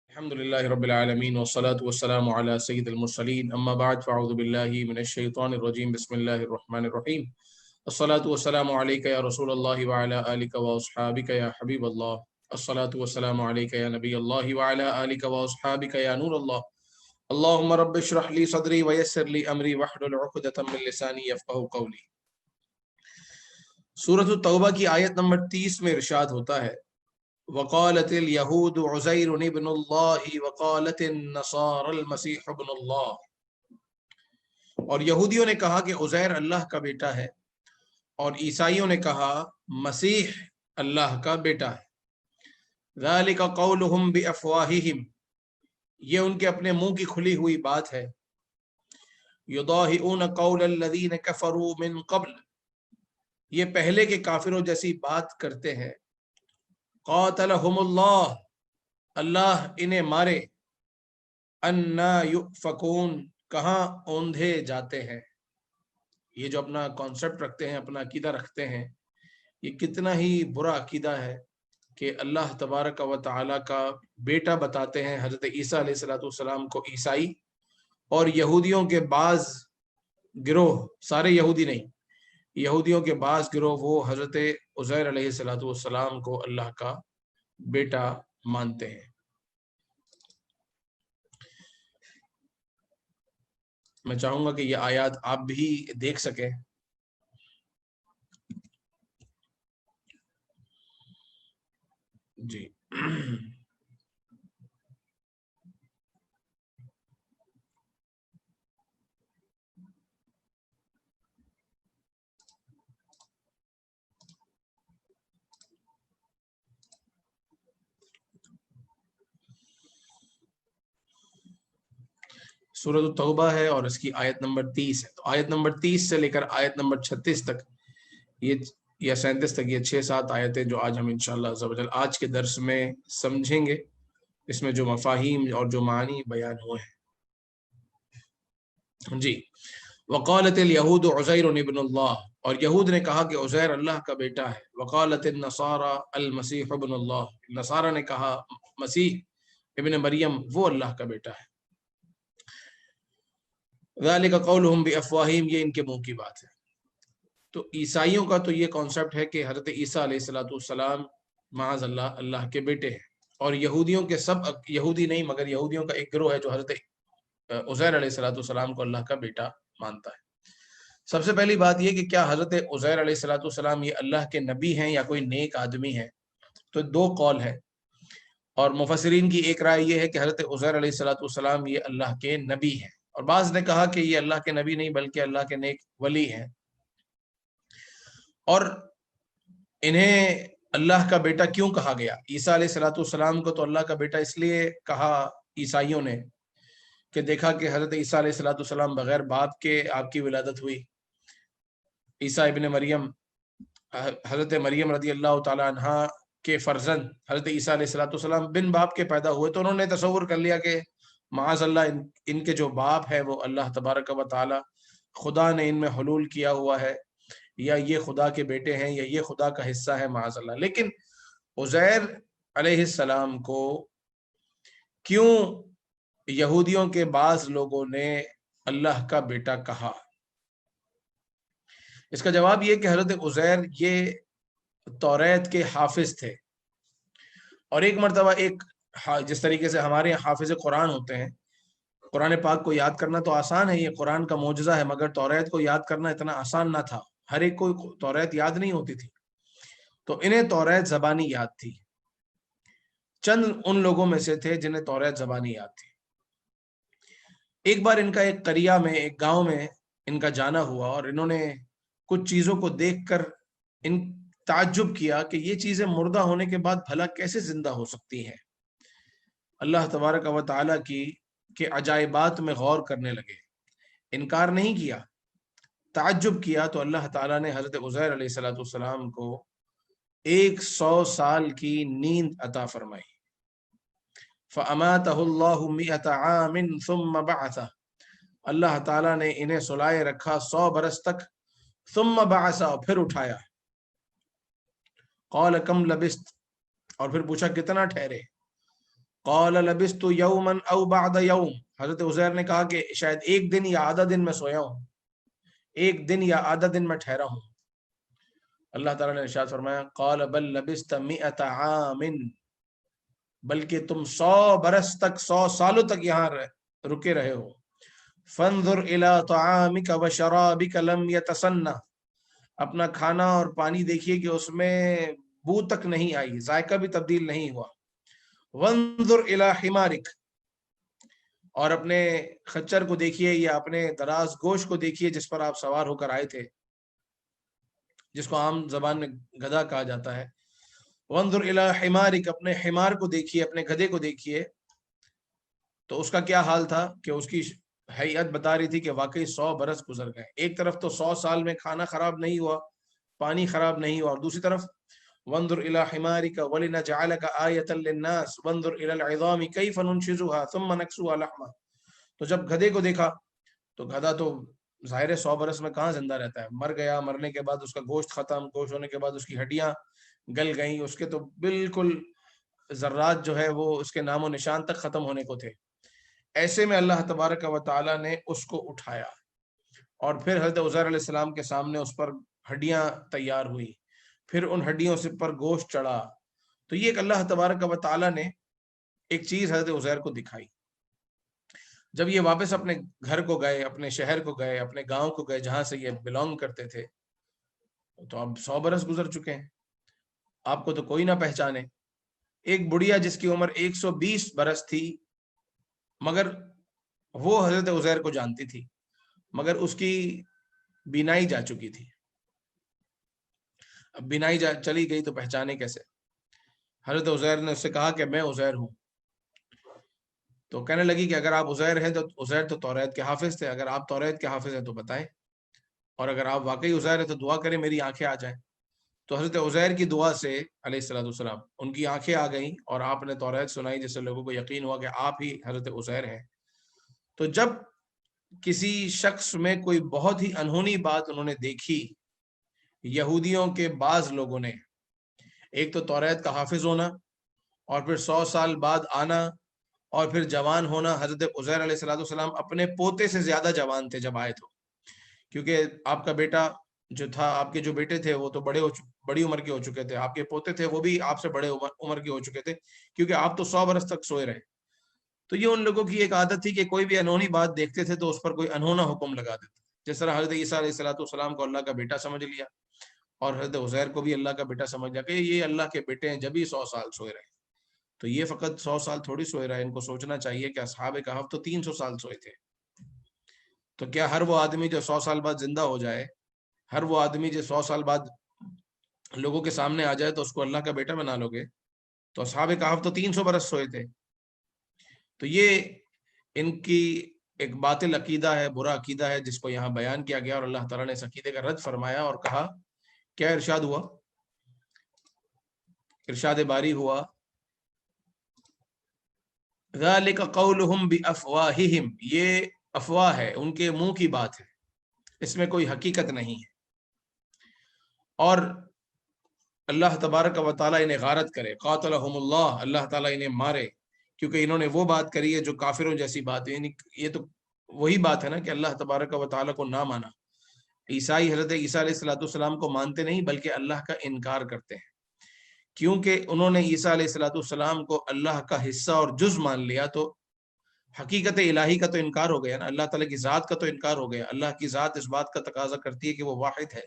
الحمد لله رب العالمين والصلاة والسلام على سيد المرسلين أما بعد فأعوذ بالله من الشيطان الرجيم بسم الله الرحمن الرحيم الصلاة والسلام عليك يا رسول الله وعلى آلك وأصحابك يا حبيب الله الصلاة والسلام عليك يا نبي الله وعلى آلك وأصحابك يا نور الله اللهم رب اشرح لي صدري ويسر لي أمري واحلل عقدة من لساني يفقهوا قولي۔ سورۃ التوبہ کی آیت نمبر 30 میں ارشاد ہوتا ہے وقالت اليهود عزير ابن الله وقالت النصارى المسيح ابن الله، اور یہودیوں نے کہا کہ عزیر اللہ کا بیٹا ہے اور عیسائیوں نے کہا مسیح اللہ کا بیٹا ہے۔ ذالک قولہم بافواہہم، یہ ان کے اپنے منہ کی کھلی ہوئی بات ہے۔ یضاہئون قول الذین کفروا من قبل، یہ پہلے کے کافروں جیسی بات کرتے ہیں۔ قاتلہم اللہ، اللہ انہیں مارے۔ انا یؤفکون، کہاں اوندھے جاتے ہیں۔ یہ جو اپنا کانسیپٹ رکھتے ہیں، اپنا عقیدہ رکھتے ہیں، یہ کتنا ہی برا عقیدہ ہے کہ اللہ تبارک و تعالی کا بیٹا بتاتے ہیں حضرت عیسیٰ علیہ السلام کو عیسائی، اور یہودیوں کے بعض گروہ، سارے یہودی نہیں، یہودیوں کے بعض گروہ وہ حضرت عزیر علیہ السلام کو اللہ کا بیٹا مانتے ہیں۔ میں چاہوں گا کہ یہ آیات آپ بھی دیکھ سکیں۔ جی سورۃ التوبہ ہے اور اس کی آیت نمبر 30 ہے۔ تو آیت نمبر 30 سے لے کر آیت نمبر 36 تک یا 37 تک، یہ 6-7 آیتیں جو آج ہم انشاءاللہ عز و جل آج کے درس میں سمجھیں گے، اس میں جو مفاہیم اور جو معنی بیان ہوئے ہیں۔ جی، وقالت الیہود عزیر ابن اللہ، اور یہود نے کہا کہ عزیر اللہ کا بیٹا ہے۔ وقالت النصارى المسیح ابن اللہ، نصارہ نے کہا مسیح ابن مریم وہ اللہ کا بیٹا ہے۔ ذالک قولہم بافواہہم، یہ ان کے منہ کی بات ہے۔ تو عیسائیوں کا تو یہ کانسیپٹ ہے کہ حضرت عیسیٰ علیہ السلام معاذ اللہ اللہ کے بیٹے ہیں، اور یہودیوں کے سب یہودی نہیں مگر یہودیوں کا ایک گروہ ہے جو حضرت عزیر علیہ السلام کو اللہ کا بیٹا مانتا ہے۔ سب سے پہلی بات یہ کہ کیا حضرت عزیر علیہ السلام یہ اللہ کے نبی ہیں یا کوئی نیک آدمی ہے؟ تو دو قول ہے، اور مفسرین کی ایک رائے یہ ہے کہ حضرت عزیر علیہ السلام یہ اللہ کے نبی ہیں، اور بعض نے کہا کہ یہ اللہ کے نبی نہیں بلکہ اللہ کے نیک ولی ہیں۔ اور انہیں اللہ کا بیٹا کیوں کہا گیا؟ عیسیٰ علیہ السلام کو تو اللہ کا بیٹا اس لیے کہا عیسائیوں نے کہ دیکھا کہ حضرت عیسیٰ علیہ السلام بغیر باپ کے آپ کی ولادت ہوئی۔ عیسیٰ ابن مریم، حضرت مریم رضی اللہ تعالی عنہ کے فرزند حضرت عیسیٰ علیہ السلام بن باپ کے پیدا ہوئے، تو انہوں نے تصور کر لیا کہ معاذ اللہ ان کے جو باپ ہے وہ اللہ تبارک و تعالی خدا نے ان میں حلول کیا ہوا ہے، یا یہ خدا کے بیٹے ہیں، یا یہ خدا کا حصہ ہے معاذ اللہ۔ لیکن عزیر علیہ السلام کو کیوں یہودیوں کے بعض لوگوں نے اللہ کا بیٹا کہا؟ اس کا جواب یہ کہ حضرت عزیر یہ توریت کے حافظ تھے، اور ایک مرتبہ جس طریقے سے ہمارے حافظ قرآن ہوتے ہیں، قرآن پاک کو یاد کرنا تو آسان ہے، یہ قرآن کا معجزہ ہے، مگر توریت کو یاد کرنا اتنا آسان نہ تھا، ہر ایک کو توریت یاد نہیں ہوتی تھی۔ تو انہیں توریت زبانی یاد تھی، چند ان لوگوں میں سے تھے جنہیں توریت زبانی یاد تھی۔ ایک بار ان کا ایک قریہ میں، ایک گاؤں میں ان کا جانا ہوا، اور انہوں نے کچھ چیزوں کو دیکھ کر ان تعجب کیا کہ یہ چیزیں مردہ ہونے کے بعد بھلا کیسے زندہ ہو سکتی ہیں۔ اللہ تبارک و تعالیٰ کی کہ عجائبات میں غور کرنے لگے، انکار نہیں کیا، تعجب کیا۔ تو اللہ تعالیٰ نے حضرت عزیر علیہ السلام کو 100 سال کی نیند عطا فرمائی۔ فَأَمَاتَهُ اللَّهُ مِئَةَ عَامٍ ثُمَّ بَعَثَهُ، اللہ تعالیٰ نے انہیں سلائے رکھا 100 برس تک، ثم بعث، پھر اٹھایا۔ قال کم لبست، اور پھر پوچھا کتنا ٹھہرے؟ قال لبثت یوما او بعد یوم، حضرت عزیر نے کہا کہ شاید ایک دن یا آدھا دن میں سویا ہوں، ایک دن یا آدھا دن میں ٹھہرا ہوں۔ اللہ تعالیٰ نے ارشاد فرمایا قال بل لبثت 100 عام، بلکہ تم 100 برس تک، 100 سالوں تک یہاں رکے رہے ہو۔ فانظر الى طعامك وشرابك لم يتسنى، اپنا کھانا اور پانی دیکھیے کہ اس میں بو تک نہیں آئی، ذائقہ بھی تبدیل نہیں ہوا۔ وانظر الى حمارك، اور اپنے خچر کو دیکھیے یا اپنے دراز گوش کو دیکھیے جس پر آپ سوار ہو کر آئے تھے، جس کو عام زبان میں گدھا کہا جاتا ہے۔ وانظر الی حمارک، اپنے حمار کو دیکھیے، اپنے گدھے کو دیکھیے۔ تو اس کا کیا حال تھا کہ اس کی حیت بتا رہی تھی کہ واقعی 100 برس گزر گئے۔ ایک طرف تو 100 سال میں کھانا خراب نہیں ہوا، پانی خراب نہیں ہوا، اور دوسری طرف وانظر الی حمارک ولنجعلک آیۃ للناس وانظر الی العظام کیف ننشزها ثم نکسوها لحما۔ تو جب گدھے کو دیکھا تو گدھا تو ظاہر 100 برس میں کہاں زندہ رہتا ہے، مر گیا، مرنے کے بعد اس کا گوشت ختم، گوشت ہونے کے بعد اس کی ہڈیاں گل گئیں، اس کے تو بالکل ذرات جو ہے وہ اس کے نام و نشان تک ختم ہونے کو تھے۔ ایسے میں اللہ تبارک و تعالیٰ نے اس کو اٹھایا، اور پھر حضرت عزیر علیہ السلام کے سامنے اس پر ہڈیاں تیار ہوئی، پھر ان ہڈیوں سے پر گوشت چڑھا۔ تو یہ ایک اللہ تبارک و تعالیٰ نے ایک چیز حضرت عزیر کو دکھائی۔ جب یہ واپس اپنے گھر کو گئے، اپنے شہر کو گئے، اپنے گاؤں کو گئے جہاں سے یہ بلونگ کرتے تھے، تو اب 100 برس گزر چکے ہیں، آپ کو تو کوئی نہ پہچانے۔ ایک بڑھیا جس کی عمر 120 برس تھی، مگر وہ حضرت عزیر کو جانتی تھی، مگر اس کی بینائی جا چکی تھی۔ اب بینائی چلی گئی تو پہچانے کیسے؟ حضرت عزیر نے اس سے کہا کہ میں عزیر ہوں۔ تو کہنے لگی کہ اگر آپ عزیر ہیں تو عزیر تو توریت کے حافظ تھے، اگر آپ توریت کے حافظ ہیں تو بتائیں، اور اگر آپ واقعی عزیر ہیں تو دعا کریں میری آنکھیں آ جائیں۔ تو حضرت عزیر کی دعا سے علیہ السلام ان کی آنکھیں آ گئیں، اور آپ نے توریت سنائی، جس سے لوگوں کو یقین ہوا کہ آپ ہی حضرت عزیر ہیں۔ تو جب کسی شخص میں کوئی بہت ہی انہونی بات انہوں نے دیکھی، یہودیوں کے بعض لوگوں نے، ایک تو توریت کا حافظ ہونا، اور پھر 100 سال بعد آنا، اور پھر جوان ہونا۔ حضرت عزیر علیہ السلام اپنے پوتے سے زیادہ جوان تھے جب آئے تو، کیونکہ آپ کا بیٹا جو تھا، آپ کے جو بیٹے تھے وہ تو بڑی عمر کے ہو چکے تھے، آپ کے پوتے تھے وہ بھی آپ سے بڑے عمر کے ہو چکے تھے، کیونکہ آپ تو 100 برس تک سوئے رہے۔ تو یہ ان لوگوں کی ایک عادت تھی کہ کوئی بھی انہونی بات دیکھتے تھے تو اس پر کوئی انہونا حکم لگا دیتے، جس طرح حضرت عیسیٰ علیہ السلام کو اللہ کا بیٹا سمجھ لیا، اور حضرت عزیر کو بھی اللہ کا بیٹا سمجھ لیا کہ یہ اللہ کے بیٹے ہیں، جب ہی 100 سال سوئے رہے۔ تو یہ فقط 100 سال تھوڑی سوئے رہے، ان کو سوچنا چاہیے کہ اصحاب کہف تو 300 سال سوئے تھے۔ تو کیا ہر وہ آدمی جو 100 سال بعد زندہ ہو جائے، ہر وہ آدمی جو 100 سال بعد لوگوں کے سامنے آ جائے تو اس کو اللہ کا بیٹا بنا لو گے؟ تو اصحاب کہف تو 300 برس سوئے تھے۔ تو یہ ان کی ایک باطل عقیدہ ہے، برا عقیدہ ہے، جس کو یہاں بیان کیا گیا، اور اللہ تعالیٰ نے اس عقیدے کا رد فرمایا اور کہا، کیا ارشاد ہوا؟ ارشاد باری ہوا ذالک قولہم بافواہہم، یہ افواہ ہے، ان کے منہ کی بات ہے، اس میں کوئی حقیقت نہیں ہے۔ اور اللہ تبارک و تعالیٰ انہیں غارت کرے، قاتلہم اللہ، اللہ تعالیٰ انہیں مارے، کیونکہ انہوں نے وہ بات کری ہے جو کافروں جیسی بات ہے۔ یعنی یہ تو وہی بات ہے نا کہ اللہ تبارک و تعالیٰ کو نہ مانا۔ عیسائی حضرت عیسیٰ علیہ السلام کو مانتے نہیں بلکہ اللہ کا انکار کرتے ہیں، کیونکہ انہوں نے عیسیٰ علیہ السلام کو اللہ کا حصہ اور جز مان لیا، تو حقیقت الہی کا تو انکار ہو گیا نا، اللہ تعالیٰ کی ذات کا تو انکار ہو گیا۔ اللہ کی ذات اس بات کا تقاضا کرتی ہے کہ وہ واحد ہے،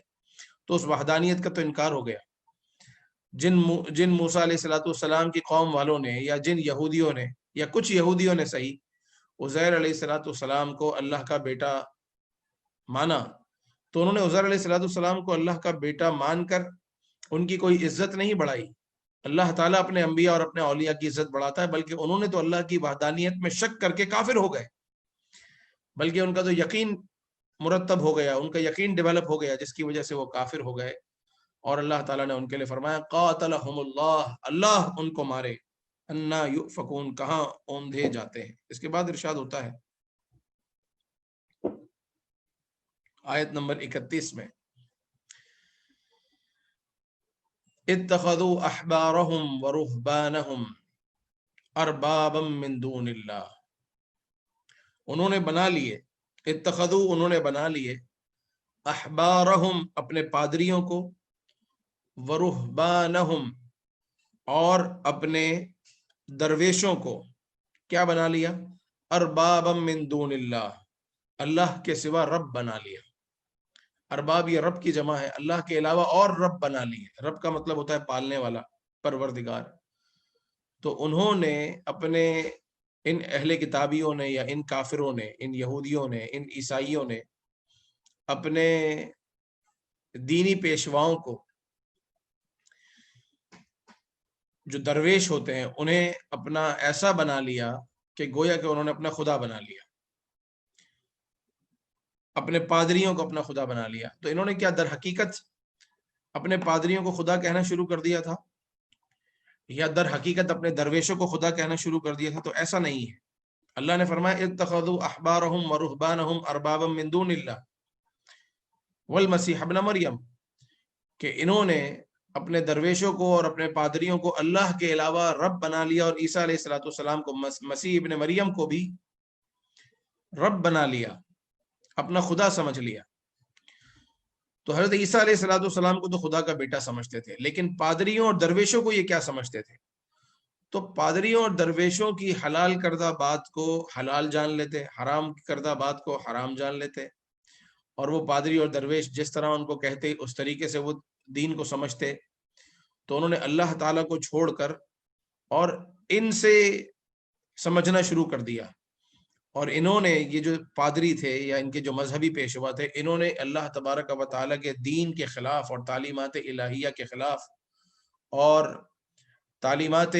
تو اس وحدانیت کا تو انکار ہو گیا۔ جن موسیٰ علیہ السلام کی قوم والوں نے، یا جن یہودیوں نے، یا کچھ یہودیوں نے صحیح، عزیر علیہ السلام کو اللہ کا بیٹا مانا، تو انہوں نے عزیر علیہ السلام کو اللہ کا بیٹا مان کر ان کی کوئی عزت نہیں بڑھائی۔ اللہ تعالیٰ اپنے انبیاء اور اپنے اولیاء کی عزت بڑھاتا ہے، بلکہ انہوں نے تو اللہ کی وحدانیت میں شک کر کے کافر ہو گئے، بلکہ ان کا تو یقین مرتب ہو گیا، ان کا یقین ڈیولپ ہو گیا، جس کی وجہ سے وہ کافر ہو گئے۔ اور اللہ تعالیٰ نے ان کے لیے فرمایا قاتلہم اللہ، اللہ ان کو مارے، انا یؤفکون، کہاں اوندھے جاتے ہیں۔ اس کے بعد ارشاد ہوتا ہے آیت نمبر 31 میں، اتخذوا احبارهم ورهبانهم اربابا من دون اللہ، انہوں نے بنا لیے، اتخذوا انہوں نے بنا لیے، احبارہم اپنے پادریوں کو، ورہبانہم اور اپنے درویشوں کو، کیا بنا لیا؟ اربابا من دون اللہ، اللہ کے سوا رب بنا لیا۔ ارباب یہ رب کی جمع ہے، اللہ کے علاوہ اور رب بنا لیے۔ رب کا مطلب ہوتا ہے پالنے والا، پروردگار۔ تو انہوں نے اپنے ان اہل کتابیوں نے یا ان کافروں نے، ان یہودیوں نے، ان عیسائیوں نے اپنے دینی پیشواؤں کو، جو درویش ہوتے ہیں، انہیں اپنا ایسا بنا لیا کہ گویا کہ انہوں نے اپنا خدا بنا لیا، اپنے پادریوں کو اپنا خدا بنا لیا۔ تو انہوں نے کیا در حقیقت اپنے پادریوں کو خدا کہنا شروع کر دیا تھا، یا در حقیقت اپنے درویشوں کو خدا کہنا شروع کر دیا تھا؟ تو ایسا نہیں ہے۔ اللہ نے فرمایا اتخذوا احبارهم ورهبانهم اربابا من دون اللہ والمسیح ابن مریم، کہ انہوں نے اپنے درویشوں کو اور اپنے پادریوں کو اللہ کے علاوہ رب بنا لیا، اور عیسیٰ علیہ الصلوۃ والسلام کو، مسیح ابن مریم کو بھی رب بنا لیا، اپنا خدا سمجھ لیا۔ تو حضرت عیسیٰ علیہ الصلوۃ والسلام کو تو خدا کا بیٹا سمجھتے تھے، لیکن پادریوں اور درویشوں کو یہ کیا سمجھتے تھے؟ تو پادریوں اور درویشوں کی حلال کردہ بات کو حلال جان لیتے، حرام کردہ بات کو حرام جان لیتے، اور وہ پادری اور درویش جس طرح ان کو کہتے اس طریقے سے وہ دین کو سمجھتے۔ تو انہوں نے اللہ تعالیٰ کو چھوڑ کر اور ان سے سمجھنا شروع کر دیا، اور انہوں نے، یہ جو پادری تھے یا ان کے جو مذہبی پیشوا تھے، انہوں نے اللہ تبارک و تعالیٰ کے دین کے خلاف اور تعلیمات الہیہ کے خلاف اور تعلیمات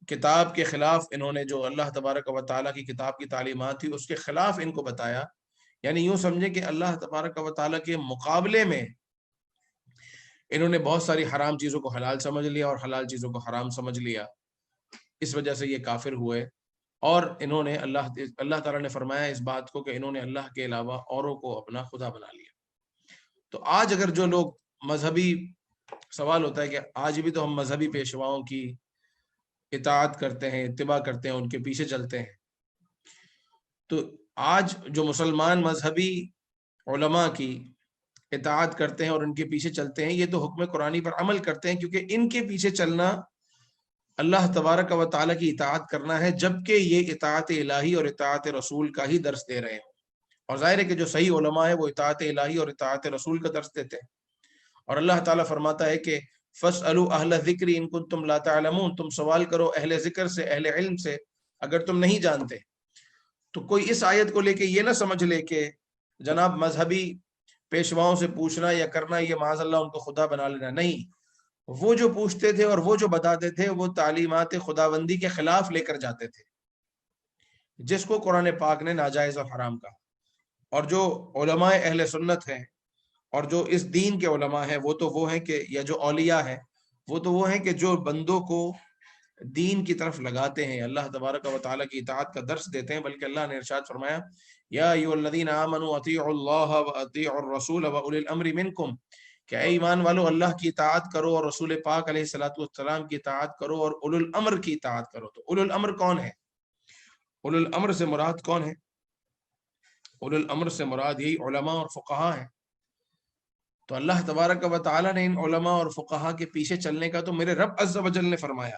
کتاب کے خلاف، انہوں نے جو اللہ تبارک و تعالیٰ کی کتاب کی تعلیمات تھی اس کے خلاف ان کو بتایا۔ یعنی یوں سمجھے کہ اللہ تبارک و تعالیٰ کے مقابلے میں انہوں نے بہت ساری حرام چیزوں کو حلال سمجھ لیا اور حلال چیزوں کو حرام سمجھ لیا، اس وجہ سے یہ کافر ہوئے۔ اور انہوں نے اللہ تعالیٰ نے فرمایا اس بات کو کہ انہوں نے اللہ کے علاوہ اوروں کو اپنا خدا بنا لیا۔ تو آج اگر جو لوگ مذہبی، سوال ہوتا ہے کہ آج بھی تو ہم مذہبی پیشواؤں کی اطاعت کرتے ہیں، اتباع کرتے ہیں، ان کے پیچھے چلتے ہیں۔ تو آج جو مسلمان مذہبی علماء کی اطاعت کرتے ہیں اور ان کے پیچھے چلتے ہیں، یہ تو حکم قرآنی پر عمل کرتے ہیں، کیونکہ ان کے پیچھے چلنا اللہ تبارک و تعالیٰ کی اطاعت کرنا ہے، جبکہ یہ اطاعت الہی اور اطاعت رسول کا ہی درس دے رہے ہیں۔ اور ظاہر ہے کہ جو صحیح علماء ہیں وہ اطاعت الہی اور اطاعت رسول کا درس دیتے ہیں۔ اور اللہ تعالیٰ فرماتا ہے کہ فَاسْأَلُوا أَهْلَ الذِّكْرِ إِن كُنتُمْ لَا تَعْلَمُونَ، تم سوال کرو اہل ذکر سے، اہل علم سے، اگر تم نہیں جانتے۔ تو کوئی اس آیت کو لے کے یہ نہ سمجھ لے کہ جناب مذہبی پیشواؤں سے پوچھنا یا کرنا یہ معاذ اللہ ان کو خدا بنا لینا، نہیں۔ وہ جو پوچھتے تھے اور وہ جو بتاتے تھے وہ تعلیمات خداوندی کے خلاف لے کر جاتے تھے، جس کو قرآن پاک نے ناجائز اور حرام کہا۔ اور جو علماء اہل سنت ہیں اور جو اس دین کے علماء ہیں، وہ تو وہ ہیں کہ، یا جو اولیاء ہیں، وہ تو وہ ہیں کہ جو بندوں کو دین کی طرف لگاتے ہیں، اللہ تبارک و تعالیٰ کی اطاعت کا درس دیتے ہیں۔ بلکہ اللہ نے ارشاد فرمایا یا ایھا الذین آمنوا اطیعوا اللہ واطیعوا الرسول واولی الامر منکم، کہ اے ایمان والو اللہ کی اطاعت کرو اور رسول پاک علیہ الصلوۃ والسلام کی اطاعت کرو اور اولو الامر کی اطاعت کرو۔ تو اولو الامر کون ہے؟ اولو الامر سے مراد کون ہے؟ اولو الامر سے مراد یہی علماء اور فقہاء ہیں۔ تو اللہ تبارک و تعالیٰ نے ان علماء اور فقہاء کے پیچھے چلنے کا تو میرے رب عز و جل نے فرمایا۔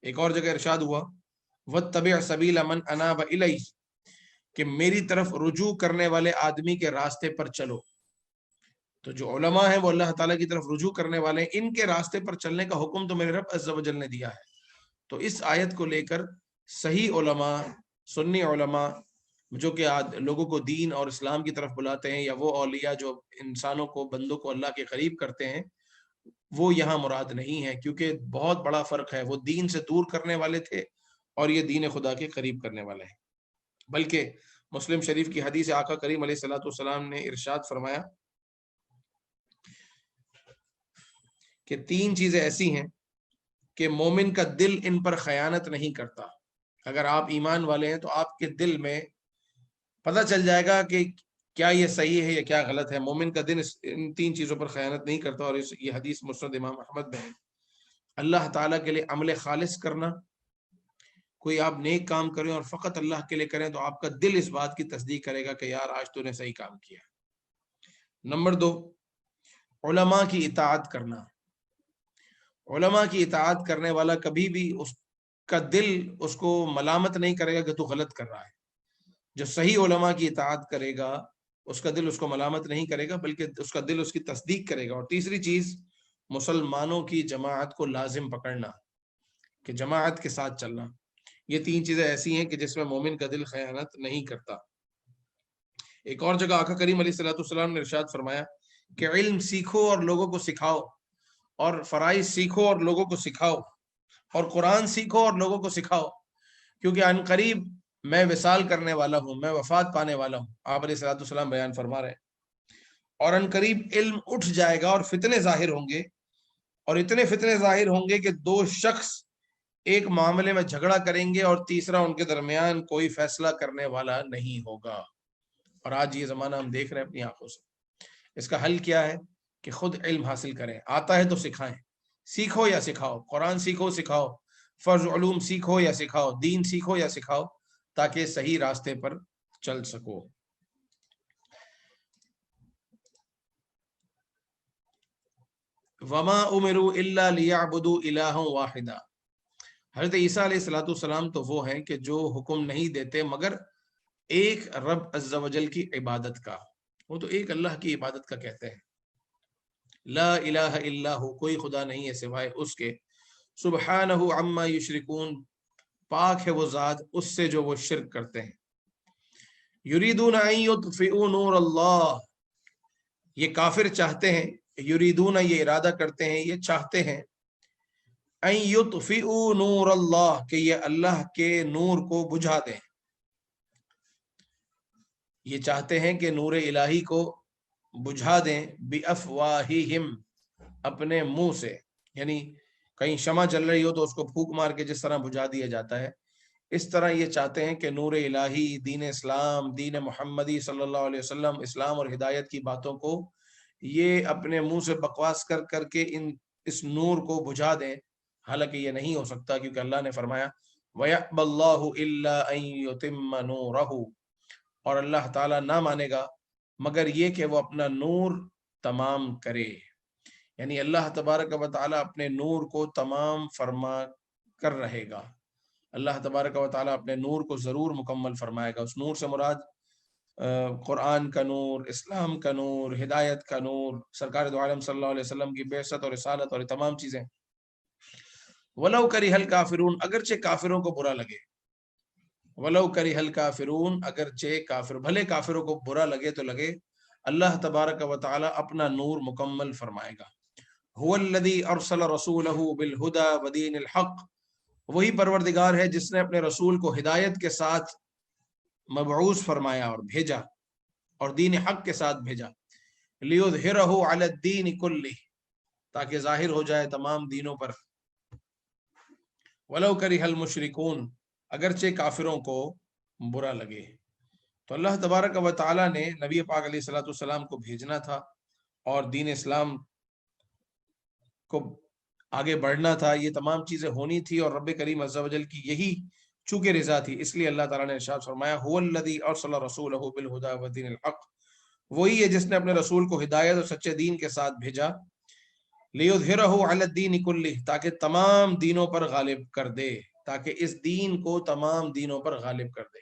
ایک اور جگہ ارشاد ہوا وَاتَّبِعْ سَبِيلَ مَنْ أَنَابَ إِلَيَّ، کہ میری طرف رجوع کرنے والے آدمی کے راستے پر چلو۔ تو جو علماء ہیں وہ اللہ تعالیٰ کی طرف رجوع کرنے والے ہیں، ان کے راستے پر چلنے کا حکم تو میرے رب عز و جل نے دیا ہے۔ تو اس آیت کو لے کر صحیح علماء، سنی علماء جو کہ لوگوں کو دین اور اسلام کی طرف بلاتے ہیں، یا وہ اولیاء جو انسانوں کو، بندوں کو اللہ کے قریب کرتے ہیں، وہ یہاں مراد نہیں ہے، کیونکہ بہت بڑا فرق ہے۔ وہ دین سے دور کرنے والے تھے اور یہ دین خدا کے قریب کرنے والے ہیں۔ بلکہ مسلم شریف کی حدیث آقا کریم علیہ الصلوۃ والسلام نے ارشاد فرمایا کہ 3 چیزیں ایسی ہیں کہ مومن کا دل ان پر خیانت نہیں کرتا۔ اگر آپ ایمان والے ہیں تو آپ کے دل میں پتہ چل جائے گا کہ کیا یہ صحیح ہے یا کیا غلط ہے۔ مومن کا دل ان 3 چیزوں پر خیانت نہیں کرتا، اور یہ حدیث مسند امام احمد میں ہے۔ اللہ تعالیٰ کے لیے عمل خالص کرنا، کوئی آپ نیک کام کریں اور فقط اللہ کے لیے کریں تو آپ کا دل اس بات کی تصدیق کرے گا کہ یار آج تو نے صحیح کام کیا۔ نمبر 2، علماء کی اطاعت کرنا۔ علماء کی اطاعت کرنے والا کبھی بھی اس کا دل اس کو ملامت نہیں کرے گا کہ تو غلط کر رہا ہے۔ جو صحیح علماء کی اطاعت کرے گا اس کا دل اس کو ملامت نہیں کرے گا، بلکہ اس کا دل اس کی تصدیق کرے گا۔ اور تیسری چیز، مسلمانوں کی جماعت کو لازم پکڑنا، کہ جماعت کے ساتھ چلنا۔ یہ 3 چیزیں ایسی ہیں کہ جس میں مومن کا دل خیانت نہیں کرتا۔ ایک اور جگہ آقا کریم علیہ الصلوۃ والسلام نے ارشاد فرمایا کہ علم سیکھو اور لوگوں کو سکھاؤ، اور فرائض سیکھو اور لوگوں کو سکھاؤ، اور قرآن سیکھو اور لوگوں کو سکھاؤ، کیونکہ ان قریب میں وصال کرنے والا ہوں، میں وفات پانے والا ہوں۔ آپ علیہ الصلوۃ والسلام بیان فرما رہے ہیں۔ اور ان قریب علم اٹھ جائے گا اور فتنے ظاہر ہوں گے، اور اتنے فتنے ظاہر ہوں گے کہ 2 شخص ایک معاملے میں جھگڑا کریں گے اور تیسرا ان کے درمیان کوئی فیصلہ کرنے والا نہیں ہوگا۔ اور آج یہ زمانہ ہم دیکھ رہے ہیں اپنی آنکھوں سے۔ اس کا حل کیا ہے؟ کہ خود علم حاصل کریں، آتا ہے تو سکھائیں، سیکھو یا سکھاؤ، قرآن سیکھو سکھاؤ، فرض علوم سیکھو یا سکھاؤ، دین سیکھو یا سکھاؤ، تاکہ صحیح راستے پر چل سکو۔ وما امروا الا ليعبدوا الها واحدا۔ حضرت عیسیٰ علیہ الصلوۃ والسلام تو وہ ہیں کہ جو حکم نہیں دیتے مگر ایک رب عز و جل کی عبادت کا، وہ تو ایک اللہ کی عبادت کا کہتے ہیں۔ لا الہ الا ہو، کوئی خدا نہیں ہے سوائے اس کے، سبحانہ عما یشرکون، پاک ہے وہ ذات اس سے جو وہ شرک کرتے ہیں۔ یریدون ان یطفئوا نور اللہ، یہ کافر چاہتے ہیں، یریدون یہ ارادہ کرتے ہیں، یہ چاہتے ہیں، ان یطفئوا نور اللہ کہ یہ اللہ کے نور کو بجھا دیں، یہ چاہتے ہیں کہ نور الہی کو بجھا دیں، بافواہہم، اپنے منہ سے، یعنی کہیں شمع جل رہی ہو تو اس کو پھونک مار کے جس طرح بجھا دیا جاتا ہے، اس طرح یہ چاہتے ہیں کہ نور الہی، دین اسلام، دین محمدی صلی اللہ علیہ وسلم، اسلام اور ہدایت کی باتوں کو یہ اپنے منہ سے بکواس کر کر کے اس نور کو بجھا دیں، حالانکہ یہ نہیں ہو سکتا، کیونکہ اللہ نے فرمایا وَيَأْبَى اللَّهُ إِلَّا أَن يُتِمَّ نُورَهُ، اور اللہ تعالیٰ نہ مانے گا مگر یہ کہ وہ اپنا نور تمام کرے، یعنی اللہ تبارک و تعالیٰ اپنے نور کو تمام فرما کر رہے گا۔ اللہ تبارک و تعالیٰ اپنے نور کو ضرور مکمل فرمائے گا۔ اس نور سے مراد قرآن کا نور، اسلام کا نور، ہدایت کا نور، سرکار دو عالم صلی اللہ علیہ وسلم کی بعثت اور رسالت اور یہ تمام چیزیں۔ وَلَوْ كَرِهَ الْكَافِرُونَ، اگرچہ کافروں کو برا لگے، وَلَوْ كَرِهَ الْكَافِرُونَ، اگرچہ کافر، بھلے کافروں کو برا لگے تو لگے، اللہ تبارک و تعالیٰ اپنا نور مکمل فرمائے گا۔ هُوَ الَّذِي أَرْسَلَ رَسُولَهُ بِالْهُدَى وَدِينِ الْحَقِّ، وہی پروردگار ہے جس نے اپنے رسول کو ہدایت کے ساتھ مبعوث فرمایا اور بھیجا، اور دین حق کے ساتھ بھیجا، لِيُظْهِرَهُ عَلَى الدِّينِ كُلِّهِ، تاکہ ظاہر ہو جائے تمام دینوں پر۔ وَلَوْ كَرِهَ الْمُشْرِكُونَ، اگرچہ کافروں کو برا لگے۔ تو اللہ تبارک و تعالیٰ نے نبی پاک علیہ الصلوۃ والسلام کو بھیجنا تھا اور دین اسلام کو آگے بڑھنا تھا، یہ تمام چیزیں ہونی تھی، اور رب کریم عز و جل کی یہی چونکہ رضا تھی، اس لیے اللہ تعالیٰ نے ارشاد فرمایا هو الذی ارسل رسولہ بالہدی ودین الحق، وہی ہے جس نے اپنے رسول کو ہدایت اور سچے دین کے ساتھ بھیجا، لیظہرہ علی الدین کلہ، تاکہ تمام دینوں پر غالب کر دے، تاکہ اس دین کو تمام دینوں پر غالب کر دے،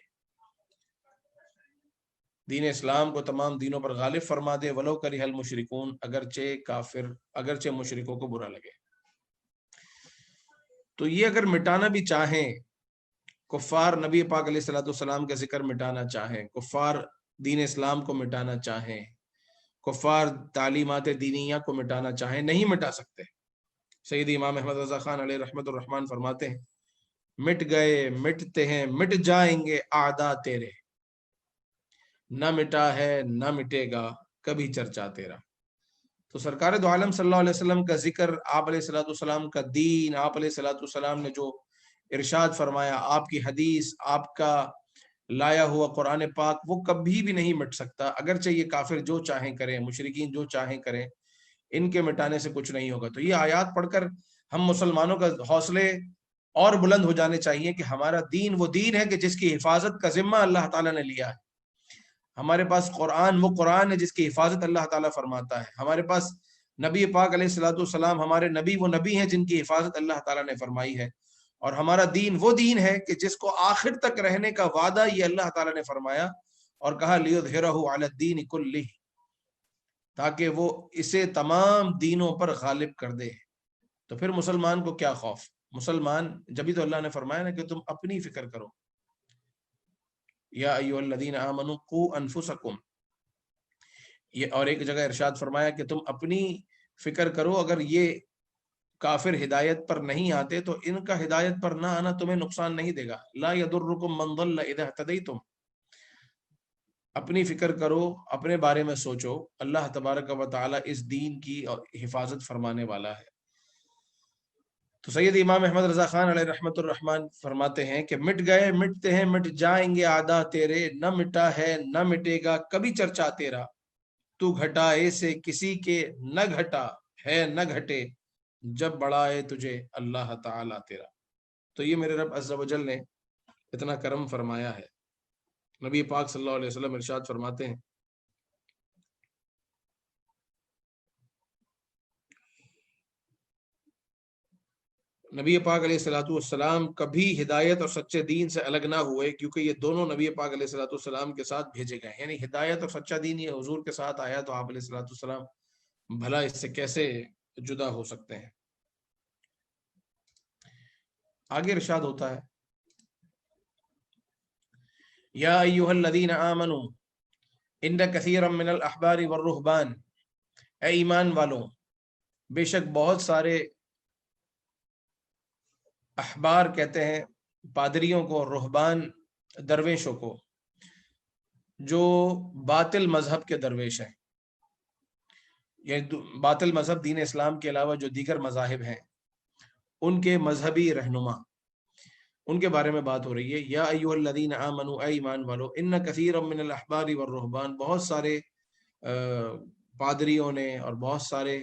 دین اسلام کو تمام دینوں پر غالب فرما دے۔ ولو کرہ المشرکون، اگرچہ کافر، اگرچہ مشرکوں کو برا لگے۔ تو یہ اگر مٹانا بھی چاہیں، کفار نبی پاک علیہ الصلوۃ والسلام کا ذکر مٹانا چاہیں، کفار دین اسلام کو مٹانا چاہیں، کفار تعلیمات دینیہ کو مٹانا چاہیں، نہیں مٹا سکتے۔ سید امام احمد رضا خان علیہ رحمت الرحمن فرماتے ہیں مٹ گئے، مٹتے ہیں، مٹ جائیں گے اعداء تیرے، نہ مٹا ہے نہ مٹے گا کبھی چرچا تیرا۔ تو سرکار دو عالم صلی اللہ علیہ وسلم کا ذکر، آپ علیہ الصلوۃ والسلام کا دین، آپ علیہ الصلوۃ والسلام نے جو ارشاد فرمایا، آپ کی حدیث، آپ کا لایا ہوا قرآن پاک، وہ کبھی بھی نہیں مٹ سکتا، اگرچہ یہ کافر جو چاہیں کریں، مشرکین جو چاہیں کریں، ان کے مٹانے سے کچھ نہیں ہوگا۔ تو یہ آیات پڑھ کر ہم مسلمانوں کا حوصلے اور بلند ہو جانے چاہیے کہ ہمارا دین وہ دین ہے کہ جس کی حفاظت کا ذمہ اللہ تعالیٰ نے لیا ہے. ہمارے پاس قرآن وہ قرآن ہے جس کی حفاظت اللہ تعالیٰ فرماتا ہے. ہمارے پاس نبی پاک علیہ الصلوۃ والسلام ہمارے نبی وہ نبی ہیں جن کی حفاظت اللہ تعالیٰ نے فرمائی ہے. اور ہمارا دین وہ دین ہے کہ جس کو آخر تک رہنے کا وعدہ یہ اللہ تعالیٰ نے فرمایا اور کہا لِيُظْهِرَهُ عَلَى الدِّينِ كُلِّهِ، تاکہ وہ اسے تمام دینوں پر غالب کر دے. تو پھر مسلمان کو کیا خوف؟ مسلمان جبھی تو اللہ نے فرمایا نا کہ تم اپنی فکر کرو. یا ایھا الذین آمنوا قوا انفسکم، یہ اور ایک جگہ ارشاد فرمایا کہ تم اپنی فکر کرو، اگر یہ کافر ہدایت پر نہیں آتے تو ان کا ہدایت پر نہ آنا تمہیں نقصان نہیں دے گا. لا یضرکم من ضل اذا اهتدیتم، اپنی فکر کرو، اپنے بارے میں سوچو. اللہ تبارک و تعالی اس دین کی حفاظت فرمانے والا ہے. تو سید امام احمد رضا خان علیہ رحمت الرحمن فرماتے ہیں کہ مٹ گئے مٹتے ہیں مٹ جائیں گے اعداء تیرے، نہ مٹا ہے نہ مٹے گا کبھی چرچا تیرا. تو گھٹائے سے کسی کے نہ گھٹا ہے نہ گھٹے، جب بڑھائے تجھے اللہ تعالی تیرا. تو یہ میرے رب عز و جل نے اتنا کرم فرمایا ہے. نبی پاک صلی اللہ علیہ وسلم ارشاد فرماتے ہیں نبی پاک علیہ الصلوۃ والسلام کبھی ہدایت اور سچے دین سے الگ نہ ہوئے، کیونکہ یہ دونوں نبی پاک علیہ الصلوۃ والسلام کے ساتھ بھیجے گئے. یعنی ہدایت اور سچا دین یہ حضور کے ساتھ آیا تو آپ علیہ الصلوۃ والسلام بھلا اس سے کیسے جدا ہو سکتے ہیں. آگے ارشاد ہوتا ہے یا ایھا الذین آمنوا ان کثیرا من الاحبار والرہبان، اے ایمان والوں بے شک بہت سارے احبار کہتے ہیں پادریوں کو، رہبان درویشوں کو، جو باطل مذہب کے درویش ہیں. یہ باطل مذہب دین اسلام کے علاوہ جو دیگر مذاہب ہیں ان کے مذہبی رہنما، ان کے بارے میں بات ہو رہی ہے. یا ایھا الذین آمنوا، اے ایمان والو، ان کثیرا من الاحبار والرہبان، بہت سارے پادریوں نے اور بہت سارے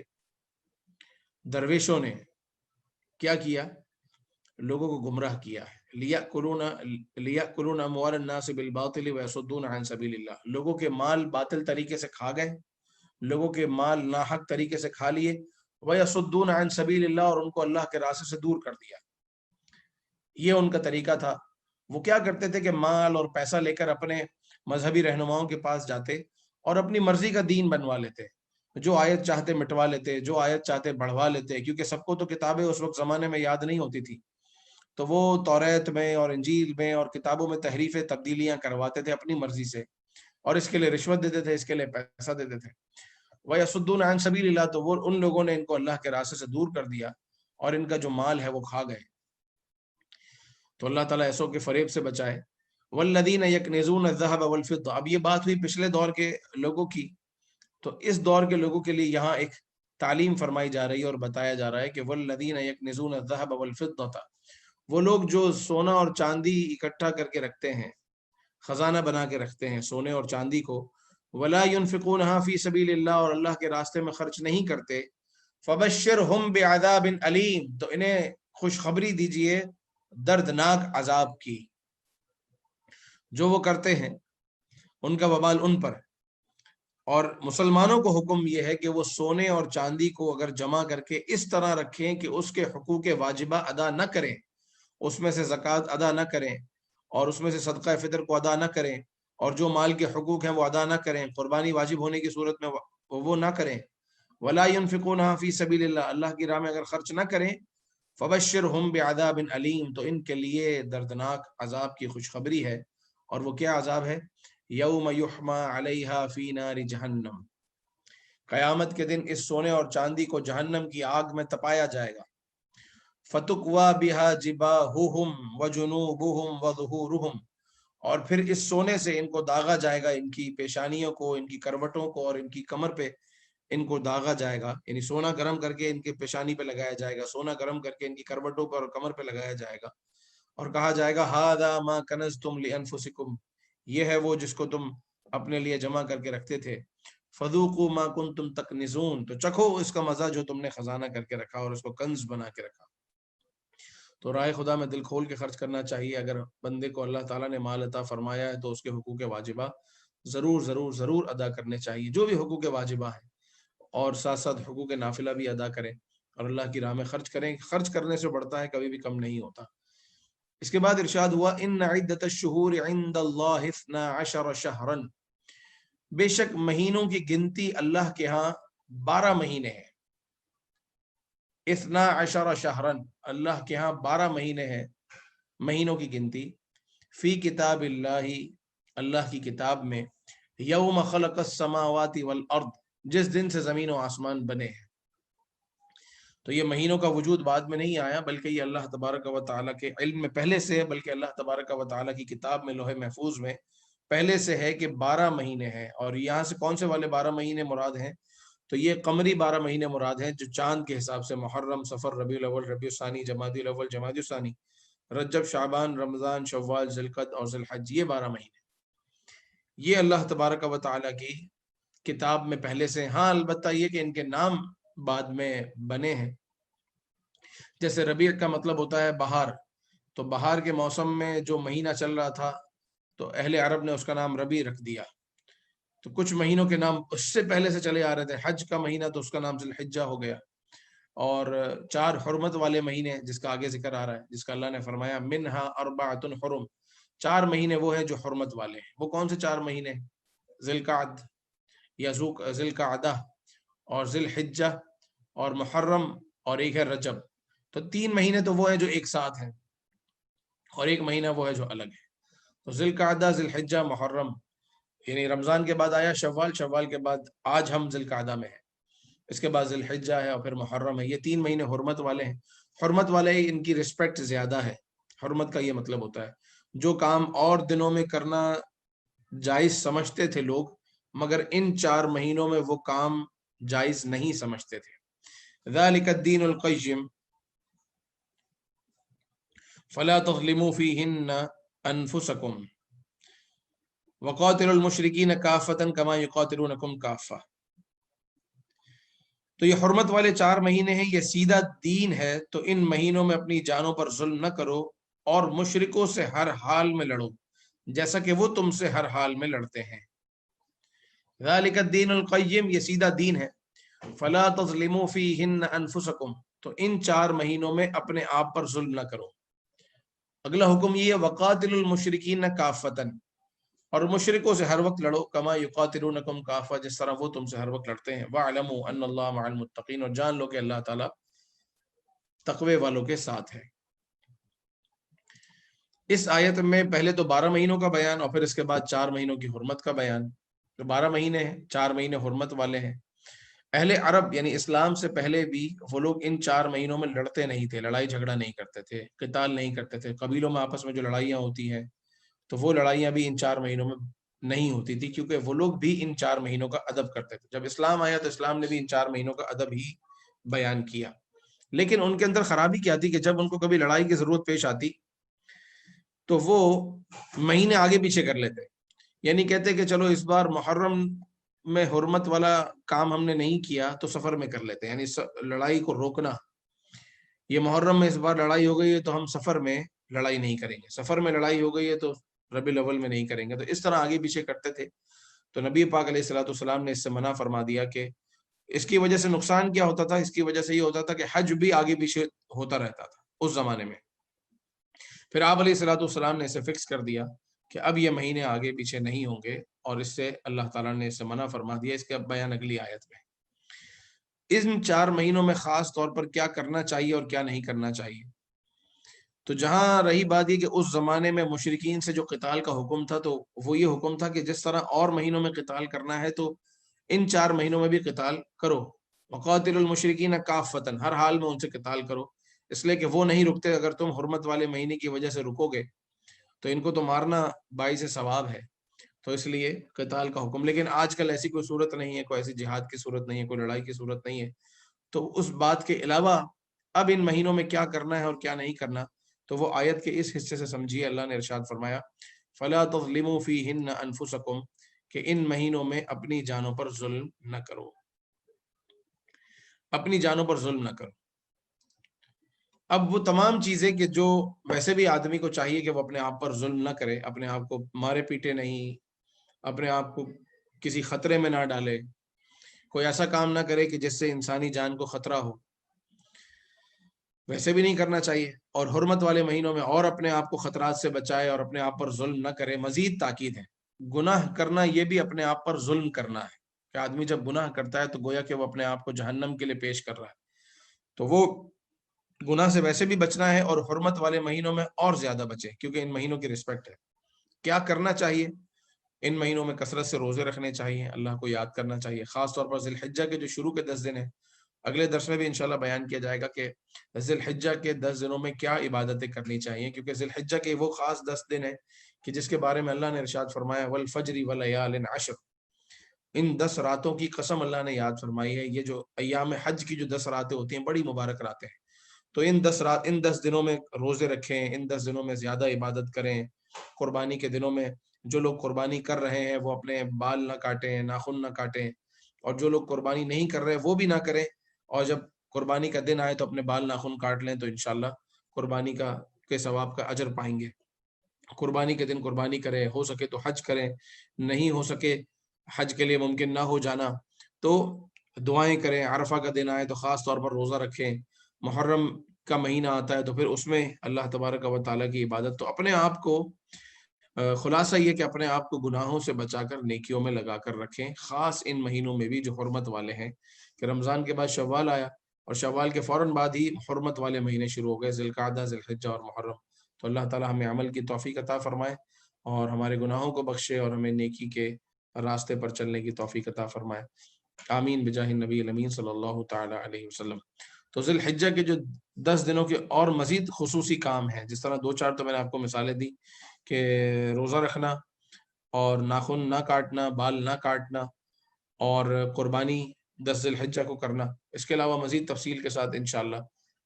درویشوں نے کیا کیا؟ لوگوں کو گمراہ کیا ہے. لیأکلون اموال الناس بالباطل ویصدون عن سبیل اللہ، لوگوں کے مال باطل طریقے سے کھا گئے، لوگوں کے مال ناحق طریقے سے کھا لیے. ویصدون عن سبیل اللہ، اور ان کو اللہ کے راستے سے دور کر دیا. یہ ان کا طریقہ تھا. وہ کیا کرتے تھے کہ مال اور پیسہ لے کر اپنے مذہبی رہنماؤں کے پاس جاتے اور اپنی مرضی کا دین بنوا لیتے، جو آیت چاہتے مٹوا لیتے، جو آیت چاہتے بڑھوا لیتے. کیونکہ سب کو تو کتابیں اس وقت زمانے میں یاد نہیں ہوتی تھی، تو وہ توریت میں اور انجیل میں اور کتابوں میں تحریفیں تبدیلیاں کرواتے تھے اپنی مرضی سے، اور اس کے لیے رشوت دیتے تھے، اس کے لیے پیسہ دیتے تھے. وَيَصُدُّونَ عَن سَبِيلِ اللَّهِ، تو وہ ان لوگوں نے ان کو اللہ کے راستے سے دور کر دیا اور ان کا جو مال ہے وہ کھا گئے. تو اللہ تعالیٰ ایسوں کے فریب سے بچائے. وَالَّذِينَ يَكْنِزُونَ الذَّهَبَ وَالْفِضَّةَ، اب یہ بات ہوئی پچھلے دور کے لوگوں کی، تو اس دور کے لوگوں کے لیے یہاں ایک تعلیم فرمائی جا رہی ہے اور بتایا جا رہا ہے کہ وَالَّذِينَ يَكْنِزُونَ الذَّهَبَ وَالْفِضَّةَ، وہ لوگ جو سونا اور چاندی اکٹھا کر کے رکھتے ہیں، خزانہ بنا کے رکھتے ہیں سونے اور چاندی کو. وَلَا يُنْفِقُونَهَا فِي سَبِيلِ اللَّهِ، اور اللہ کے راستے میں خرچ نہیں کرتے. فَبَشِّرْهُمْ بِعَذَابٍ أَلِيمٍ، تو انہیں خوشخبری دیجئے دردناک عذاب کی. جو وہ کرتے ہیں ان کا وبال ان پر. اور مسلمانوں کو حکم یہ ہے کہ وہ سونے اور چاندی کو اگر جمع کر کے اس طرح رکھیں کہ اس کے حقوق واجبہ ادا نہ کریں، اس میں سے زکوٰۃ ادا نہ کریں، اور اس میں سے صدقہ فطر کو ادا نہ کریں، اور جو مال کے حقوق ہیں وہ ادا نہ کریں، قربانی واجب ہونے کی صورت میں وہ نہ کریں. ولا ينفقونها فی سبیل اللہ، اللہ کی راہ میں اگر خرچ نہ کریں. فبشرهم بعذاب علیم، تو ان کے لیے دردناک عذاب کی خوشخبری ہے. اور وہ کیا عذاب ہے؟ یوم یحما علیہا فی نار جہنم، قیامت کے دن اس سونے اور چاندی کو جہنم کی آگ میں تپایا جائے گا. فتقوا بہا جباہہم وجنوبہم وظہورہم، اور پھر اس سونے سے ان کو داغا جائے گا، ان کی پیشانیوں کو، ان کی کروٹوں کو اور ان کی کمر پہ ان کو داغا جائے گا. یعنی سونا گرم کر کے ان کے پیشانی پہ لگایا جائے گا، سونا گرم کر کے ان کی کروٹوں پر اور کمر پہ لگایا جائے گا، اور کہا جائے گا ھذا ما کنزتم لانفسکم، یہ ہے وہ جس کو تم اپنے لیے جمع کر کے رکھتے تھے. فذوقوا ما کنتم تکنزون، تو چکھو اس کا مزہ جو تم نے خزانہ کر کے رکھا اور اس کو کنز بنا کے رکھا. تو راہ خدا میں دل کھول کے خرچ کرنا چاہیے. اگر بندے کو اللہ تعالیٰ نے مال عطا فرمایا ہے تو اس کے حقوق واجبہ ضرور ضرور ضرور ادا کرنے چاہیے، جو بھی حقوق واجبہ ہیں، اور ساتھ ساتھ حقوق نافلہ بھی ادا کریں اور اللہ کی راہ میں خرچ کریں. خرچ کرنے سے بڑھتا ہے، کبھی بھی کم نہیں ہوتا. اس کے بعد ارشاد ہوا ان عدت الشہور عند اللہ 12 شہرا، بے شک مہینوں کی گنتی اللہ کے ہاں 12 مہینے ہیں. 12 شہرا، اللہ کے ہاں 12 مہینے ہیں، مہینوں کی گنتی. فی کتاب اللہ، اللہ کی کتاب میں، یوم خلق السماوات والارض، جس دن سے زمین و آسمان بنے ہیں. تو یہ مہینوں کا وجود بعد میں نہیں آیا، بلکہ یہ اللہ تبارک و تعالیٰ کے علم میں پہلے سے ہے، بلکہ اللہ تبارک و تعالیٰ کی کتاب میں لوح محفوظ میں پہلے سے ہے کہ 12 مہینے ہیں. اور یہاں سے کون سے والے 12 مہینے مراد ہیں؟ تو یہ قمری 12 مہینے مراد ہیں، جو چاند کے حساب سے محرم، صفر، ربیع الاول، ربیع الثانی، جمادی الاول، جمادی الثانی، رجب، شعبان، رمضان، شوال، ذوالقعدہ اور ذوالحج، یہ 12 مہینے یہ اللہ تبارک و تعالیٰ کی کتاب میں پہلے سے. ہاں البتہ یہ کہ ان کے نام بعد میں بنے ہیں. جیسے ربیع کا مطلب ہوتا ہے بہار، تو بہار کے موسم میں جو مہینہ چل رہا تھا تو اہل عرب نے اس کا نام ربیع رکھ دیا. تو کچھ مہینوں کے نام اس سے پہلے سے چلے آ رہے تھے. حج کا مہینہ تو اس کا نام ذوالحجہ ہو گیا. اور 4 حرمت والے مہینے جس کا آگے ذکر آ رہا ہے، جس کا اللہ نے فرمایا منہا اربعۃ حرم، 4 مہینے وہ ہیں جو حرمت والے ہیں. وہ کون سے 4 مہینے؟ ذوالقعدہ یا ذوالقعدہ اور ذوالحجہ اور محرم اور ایک ہے رجب. تو 3 مہینے تو وہ ہیں جو ایک ساتھ ہیں، اور ایک مہینہ وہ ہے جو الگ ہے. تو ذوالقعدہ، ذوالحجہ، محرم، یعنی رمضان کے بعد آیا شوال، شوال کے بعد آج ہم ذوالقعدہ میں ہیں، اس کے بعد ذوالحجہ ہے اور پھر محرم ہے. یہ 3 مہینے حرمت والے ہیں. حرمت والے ان کی رسپیکٹ زیادہ ہے. حرمت کا یہ مطلب ہوتا ہے جو کام اور دنوں میں کرنا جائز سمجھتے تھے لوگ، مگر ان 4 مہینوں میں وہ کام جائز نہیں سمجھتے تھے. ذالک الدین القیم فلا تظلموا فیہن انفسکم وقاتلوا المشرکین کافۃ کما یقاتلونکم کافۃ. تو یہ حرمت والے 4 مہینے ہیں، یہ سیدھا دین ہے. تو ان مہینوں میں اپنی جانوں پر ظلم نہ کرو اور مشرکوں سے ہر حال میں لڑو جیسا کہ وہ تم سے ہر حال میں لڑتے ہیں. ذالک الدین القیم، یہ سیدھا دین ہے. فلا تظلموا فیہن انفسکم، تو ان 4 مہینوں میں اپنے آپ پر ظلم نہ کرو. اگلا حکم یہ ہے وقاتل المشرکین کافۃ، اور مشرکوں سے ہر وقت لڑو کما یقاتلونکم کافہ، جس طرح وہ تم سے ہر وقت لڑتے ہیں. وَاعْلَمُوا أَنَّ اللَّهَ مَعَ الْمُتَّقِينَ، اور جان لو کہ اللہ تعالیٰ تقوی والوں کے ساتھ ہے. اس آیت میں پہلے تو 12 مہینوں کا بیان اور پھر اس کے بعد 4 مہینوں کی حرمت کا بیان. تو 12 مہینے ہیں، 4 مہینے حرمت والے ہیں. اہل عرب یعنی اسلام سے پہلے بھی وہ لوگ ان 4 مہینوں میں لڑتے نہیں تھے، لڑائی جھگڑا نہیں کرتے تھے، قتال نہیں کرتے تھے. قبیلوں میں آپس میں جو لڑائیاں ہوتی ہیں تو وہ لڑائیاں بھی ان 4 مہینوں میں نہیں ہوتی تھی، کیونکہ وہ لوگ بھی ان 4 مہینوں کا ادب کرتے تھے. جب اسلام آیا تو اسلام نے بھی ان 4 مہینوں کا ادب ہی بیان کیا. لیکن ان کے اندر خرابی کیا تھی کہ جب ان کو کبھی لڑائی کی ضرورت پیش آتی تو وہ مہینے آگے پیچھے کر لیتے. یعنی کہتے کہ چلو اس بار محرم میں حرمت والا کام ہم نے نہیں کیا تو سفر میں کر لیتے، یعنی لڑائی کو روکنا. یہ محرم میں اس بار لڑائی ہو گئی ہے تو ہم سفر میں لڑائی نہیں کریں گے، سفر میں لڑائی ہو گئی ہے تو ربیع الاول میں نہیں کریں گے. تو اس طرح آگے پیچھے کرتے تھے. تو نبی پاک علیہ الصلوۃ والسلام نے اس سے منع فرما دیا کہ اس کی وجہ سے نقصان کیا ہوتا تھا؟ اس کی وجہ سے یہ ہوتا تھا کہ حج بھی آگے پیچھے ہوتا رہتا تھا اس زمانے میں. پھر آپ علیہ الصلوۃ والسلام نے اسے فکس کر دیا کہ اب یہ مہینے آگے پیچھے نہیں ہوں گے، اور اس سے اللہ تعالیٰ نے اسے منع فرما دیا. اس کا بیان اگلی آیت میں. ان 4 مہینوں میں خاص طور پر کیا کرنا چاہیے اور کیا نہیں کرنا چاہیے. تو جہاں رہی بات یہ کہ اس زمانے میں مشرکین سے جو قتال کا حکم تھا تو وہ یہ حکم تھا کہ جس طرح اور مہینوں میں قتال کرنا ہے تو ان 4 مہینوں میں بھی قتال کرو. وقاتل المشرکین کافۃ، ہر حال میں ان سے قتال کرو، اس لیے کہ وہ نہیں رکتے. اگر تم حرمت والے مہینے کی وجہ سے رکو گے تو ان کو تو مارنا باعث ثواب ہے، تو اس لیے قتال کا حکم. لیکن آج کل ایسی کوئی صورت نہیں ہے، کوئی ایسی جہاد کی صورت نہیں ہے، کوئی لڑائی کی صورت نہیں ہے. تو اس بات کے علاوہ اب ان مہینوں میں کیا کرنا ہے اور کیا نہیں کرنا تو وہ آیت کے اس حصے سے سمجھیے. اللہ نے ارشاد فرمایا فلا تظلموا فیہن انفسکم، کہ ان مہینوں میں اپنی جانوں پر ظلم نہ کرو، اپنی جانوں پر ظلم نہ کرو. اب وہ تمام چیزیں کہ جو ویسے بھی آدمی کو چاہیے کہ وہ اپنے آپ پر ظلم نہ کرے، اپنے آپ کو مارے پیٹے نہیں، اپنے آپ کو کسی خطرے میں نہ ڈالے، کوئی ایسا کام نہ کرے کہ جس سے انسانی جان کو خطرہ ہو، ویسے بھی نہیں کرنا چاہیے، اور حرمت والے مہینوں میں اور اپنے آپ کو خطرات سے بچائے اور اپنے آپ پر ظلم نہ کرے۔ مزید تاکید ہے، گناہ کرنا یہ بھی اپنے آپ پر ظلم کرنا ہے، کہ آدمی جب گناہ کرتا ہے تو گویا کہ وہ اپنے آپ کو جہنم کے لیے پیش کر رہا ہے، تو وہ گناہ سے ویسے بھی بچنا ہے، اور حرمت والے مہینوں میں اور زیادہ بچے، کیونکہ ان مہینوں کی رسپیکٹ ہے۔ کیا کرنا چاہیے؟ ان مہینوں میں کثرت سے روزے رکھنے چاہیے، اللہ کو یاد کرنا چاہیے، خاص طور پر ذی الحجہ کے جو شروع کے 10 دن ہیں، اگلے درس میں بھی انشاءاللہ بیان کیا جائے گا کہ ذی الحجہ کے 10 دنوں میں کیا عبادتیں کرنی چاہیے، کیونکہ ذی الحجہ کے وہ خاص 10 دن ہیں کہ جس کے بارے میں اللہ نے ارشاد فرمایا والفجر ولیال عشر، ان 10 راتوں کی قسم اللہ نے یاد فرمائی ہے۔ یہ جو ایام حج کی جو 10 راتیں ہوتی ہیں بڑی مبارک راتیں ہیں، تو ان 10 دنوں میں روزے رکھیں، ان 10 دنوں میں زیادہ عبادت کریں۔ قربانی کے دنوں میں جو لوگ قربانی کر رہے ہیں وہ اپنے بال نہ کاٹیں، ناخن نہ کاٹیں، اور جو لوگ قربانی نہیں کر رہے وہ بھی نہ کریں، اور جب قربانی کا دن آئے تو اپنے بال ناخن کاٹ لیں، تو انشاءاللہ قربانی کے ثواب کا اجر پائیں گے۔ قربانی کے دن قربانی کریں، ہو سکے تو حج کریں، نہیں ہو سکے حج کے لیے ممکن نہ ہو جانا تو دعائیں کریں، عرفہ کا دن آئے تو خاص طور پر روزہ رکھیں، محرم کا مہینہ آتا ہے تو پھر اس میں اللہ تبارک و تعالیٰ کی عبادت، تو اپنے آپ کو خلاصہ یہ کہ اپنے آپ کو گناہوں سے بچا کر نیکیوں میں لگا کر رکھیں، خاص ان مہینوں میں بھی جو حرمت والے ہیں، کہ رمضان کے بعد شوال آیا اور شوال کے فوراً بعد ہی حرمت والے مہینے شروع ہو گئے، ذی القعدہ، ذی الحجہ اور محرم۔ تو اللہ تعالیٰ ہمیں عمل کی توفیق عطا فرمائے اور ہمارے گناہوں کو بخشے اور ہمیں نیکی کے راستے پر چلنے کی توفیق عطا فرمائے، آمین بجاہ النبی الامین صلی اللہ تعالی علیہ وسلم۔ تو ذی الحجہ کے جو 10 دنوں کے اور مزید خصوصی کام ہیں، جس طرح 2-4 تو میں نے آپ کو مثالیں دی کہ روزہ رکھنا اور ناخن نہ کاٹنا، بال نہ کاٹنا، اور قربانی 10 ذی الحجہ کو کرنا، اس کے علاوہ مزید تفصیل کے ساتھ انشاءاللہ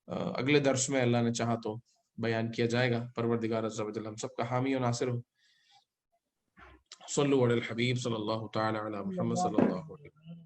اگلے درس میں اللہ نے چاہا تو بیان کیا جائے گا۔ پروردگار عز و جل ہم سب کا حامی و ناصر ہو۔ صلو علی الحبیب صلی اللہ تعالی علی محمد صلی اللہ علیہ وسلم۔